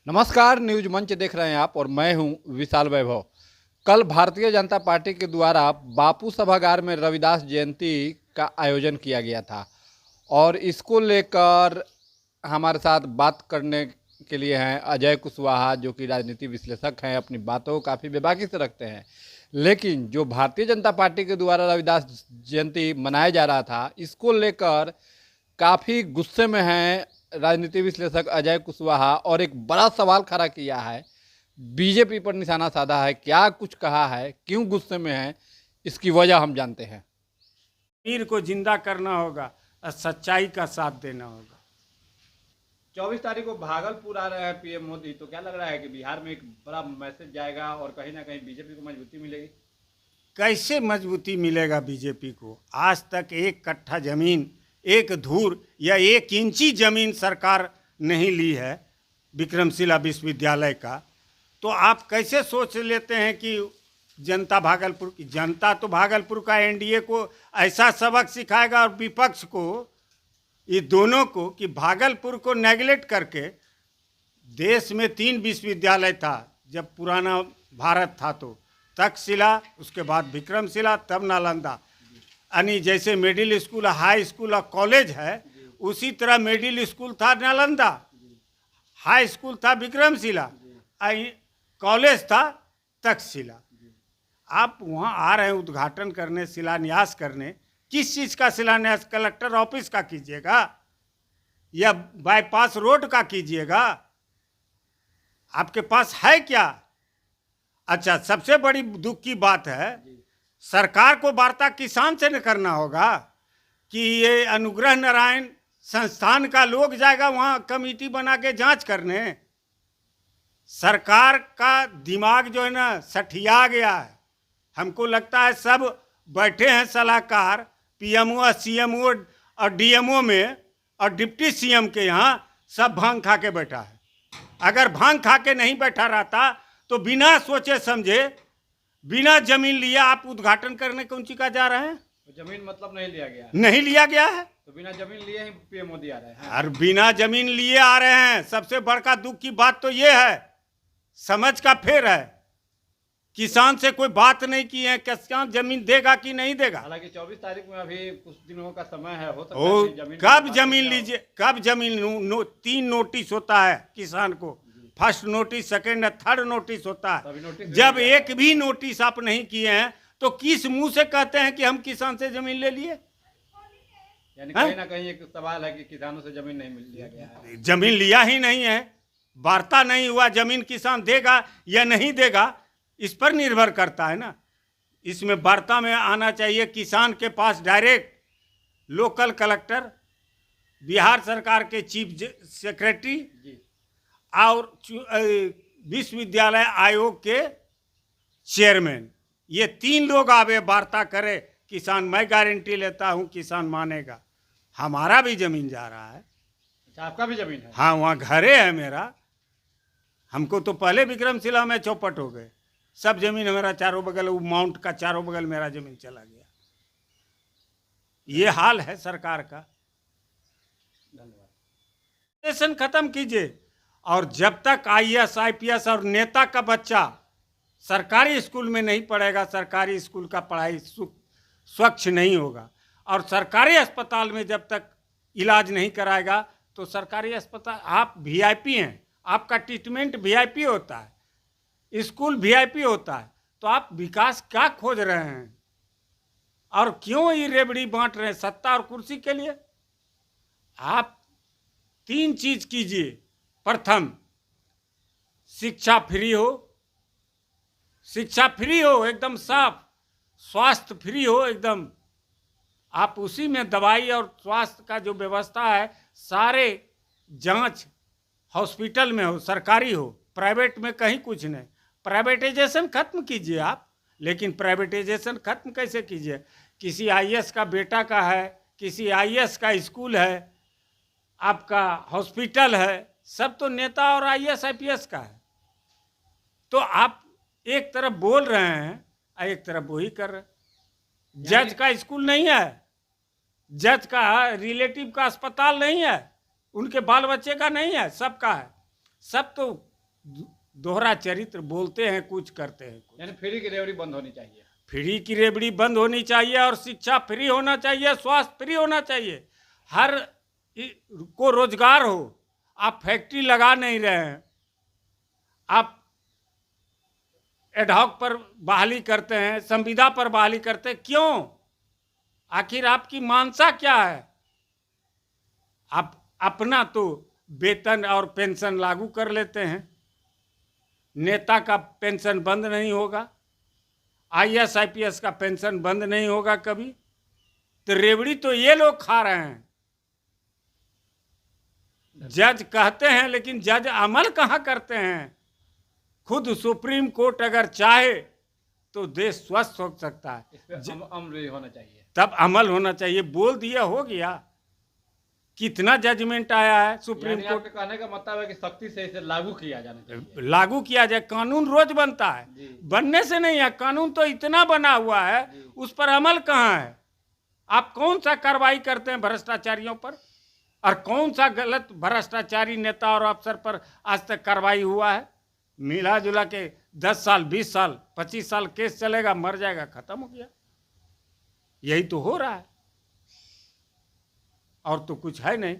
नमस्कार, न्यूज मंच देख रहे हैं आप और मैं हूं विशाल वैभव। कल भारतीय जनता पार्टी के द्वारा बापू सभागार में रविदास जयंती का आयोजन किया गया था और इसको लेकर हमारे साथ बात करने के लिए हैं अजय कुशवाहा, जो कि राजनीति विश्लेषक हैं, अपनी बातों को काफ़ी बेबाकी से रखते हैं। लेकिन जो भारतीय जनता पार्टी के द्वारा रविदास जयंती मनाया जा रहा था, इसको लेकर काफ़ी गुस्से में हैं राजनीति विश्लेषक अजय कुशवाहा और एक बड़ा सवाल खड़ा किया है, बीजेपी पर निशाना साधा है। क्या कुछ कहा है, क्यों गुस्से में है, इसकी वजह हम जानते हैं। वीर को जिंदा करना होगा और सच्चाई का साथ देना होगा। 24 तारीख को भागलपुर आ रहे हैं पीएम मोदी, तो क्या लग रहा है कि बिहार में एक बड़ा मैसेज जाएगा और कहीं ना कहीं बीजेपी को मजबूती मिलेगी? कैसे मजबूती मिलेगा बीजेपी को? आज तक एक कट्ठा जमीन, एक धूर या एक इंची जमीन सरकार नहीं ली है विक्रमशिला विश्वविद्यालय का। तो आप कैसे सोच लेते हैं कि जनता भागलपुर की जनता तो भागलपुर का एनडीए को ऐसा सबक सिखाएगा और विपक्ष को, ये दोनों को, कि भागलपुर को नेगलेक्ट करके देश में 3 विश्वविद्यालय था जब पुराना भारत था, तो तक्षशिला, उसके बाद विक्रमशिला, तब नालंदा। यानी जैसे मिडिल स्कूल, हाई स्कूल और कॉलेज है, उसी तरह मिडिल स्कूल था नालंदा, हाई स्कूल था विक्रमशिला, कॉलेज था तक्षशिला। आप वहाँ आ रहे हैं उद्घाटन करने, शिलान्यास करने। किस चीज़ का शिलान्यास? कलेक्टर ऑफिस का कीजिएगा या बाईपास रोड का कीजिएगा? आपके पास है क्या? अच्छा, सबसे बड़ी दुख की बात है, सरकार को वार्ता किसान से न करना होगा कि ये अनुग्रह नारायण संस्थान का लोग जाएगा वहाँ कमेटी बना के जांच करने। सरकार का दिमाग जो है ना सठिया गया है। हमको लगता है सब बैठे हैं सलाहकार पीएमओ और सीएमओ और डीएमओ में और डिप्टी सीएम के यहाँ सब भांग खा के बैठा है। अगर भांग खा के नहीं बैठा रहता तो बिना सोचे समझे, बिना जमीन लिए आप उद्घाटन करने कौन सी का जा रहे हैं? तो जमीन मतलब नहीं लिया गया है? नहीं लिया गया है, तो बिना जमीन लिए ही पीएम मोदी आ रहे हैं। और बिना जमीन लिए आ रहे हैं। सबसे बड़का दुख की बात तो ये है, समझ का फेर है। किसान से कोई बात नहीं की है, किसान जमीन देगा कि नहीं देगा। हालांकि 24 तारीख में अभी कुछ दिनों का समय है, हो सकता ओ, है कि जमीन कब जमीन लीजिए, कब जमीन 3 नोटिस होता है किसान को। First notice, second, third notice होता है। जब एक भी नोटिस आप नहीं किए हैं तो किस मुंह से कहते हैं कि हम किसान से जमीन ले लिए? यानी कहीं ना कहीं एक सवाल है कि किसानों से जमीन नहीं मिल लिया गया है। जमीन लिया ही नहीं है, वार्ता नहीं हुआ, जमीन किसान देगा या नहीं देगा इस पर निर्भर करता है ना। इसमें वार्ता में आना चाहिए किसान के पास डायरेक्ट, लोकल कलेक्टर, बिहार सरकार के चीफ सेक्रेटरी और विश्वविद्यालय आयोग के चेयरमैन, ये 3 लोग आवे, वार्ता करे किसान। मैं गारंटी लेता हूँ किसान मानेगा। हमारा भी जमीन जा रहा है। अच्छा, आपका भी जमीन है? हाँ, वहाँ घरे है मेरा। हमको तो पहले विक्रमशिला में चौपट हो गए, सब जमीन हमारा चारों बगल, वो माउंट का चारों बगल मेरा जमीन चला गया। ये हाल है सरकार का। धन्यवाद। सेशन खत्म कीजिए। और जब तक आईएएस आईपीएस और नेता का बच्चा सरकारी स्कूल में नहीं पढ़ेगा, सरकारी स्कूल का पढ़ाई स्वच्छ नहीं होगा। और सरकारी अस्पताल में जब तक इलाज नहीं कराएगा तो सरकारी अस्पताल, आप वीआईपी हैं, आपका ट्रीटमेंट वीआईपी होता है, स्कूल वीआईपी होता है, तो आप विकास क्या खोज रहे हैं? और क्यों ये रेबड़ी बांट रहे हैं सत्ता और कुर्सी के लिए? आप 3 चीज कीजिए। प्रथम, शिक्षा फ्री हो, शिक्षा फ्री हो एकदम साफ, स्वास्थ्य फ्री हो एकदम। आप उसी में दवाई और स्वास्थ्य का जो व्यवस्था है, सारे जांच हॉस्पिटल में हो, सरकारी हो, प्राइवेट में कहीं कुछ नहीं। प्राइवेटाइजेशन खत्म कीजिए आप। लेकिन प्राइवेटाइजेशन खत्म कैसे कीजिए? किसी आईएएस का बेटा का है, किसी आईएएस का स्कूल है, आपका हॉस्पिटल है, सब तो नेता और आईएएस आईपीएस का है। तो आप एक तरफ बोल रहे हैं और एक तरफ वही कर रहे हैं। जज का स्कूल नहीं है, जज का रिलेटिव का अस्पताल नहीं है, उनके बाल बच्चे का नहीं है, सबका है। सब तो दोहरा चरित्र, बोलते हैं कुछ, करते हैं कुछ। यानी फ्री की रेवड़ी बंद होनी चाहिए। फ्री की रेवड़ी बंद होनी चाहिए और शिक्षा फ्री होना चाहिए, स्वास्थ्य फ्री होना चाहिए, हर को रोजगार हो। आप फैक्ट्री लगा नहीं रहे हैं, आप एडहॉक पर बहाली करते हैं, संविदा पर बहाली करते हैं, क्यों? आखिर आपकी मानसा क्या है? आप अपना तो वेतन और पेंशन लागू कर लेते हैं, नेता का पेंशन बंद नहीं होगा, आईएएस आईपीएस का पेंशन बंद नहीं होगा कभी। तो रेवड़ी तो ये लोग खा रहे हैं। जज कहते हैं लेकिन जज अमल कहाँ करते हैं? खुद सुप्रीम कोर्ट अगर चाहे तो देश स्वस्थ हो सकता है, इस पे अमल होना चाहिए, तब अमल होना चाहिए। बोल दिया हो गया। कितना जजमेंट आया है सुप्रीम यानी कोर्ट? आपके कहने का मतलब है कि सख्ती से इसे लागू किया जाना चाहिए। लागू किया जाए। कानून रोज बनता है, जी। बनने से नहीं है, कानून तो इतना बना हुआ है, उस पर अमल कहाँ है? आप कौन सा कार्रवाई करते हैं भ्रष्टाचारियों पर? और कौन सा गलत भ्रष्टाचारी नेता और अफसर पर आज तक कार्रवाई हुआ है? मिला जुला के 10 साल 20 साल 25 साल केस चलेगा, मर जाएगा, खत्म हो गया। यही तो हो रहा है, और तो कुछ है नहीं।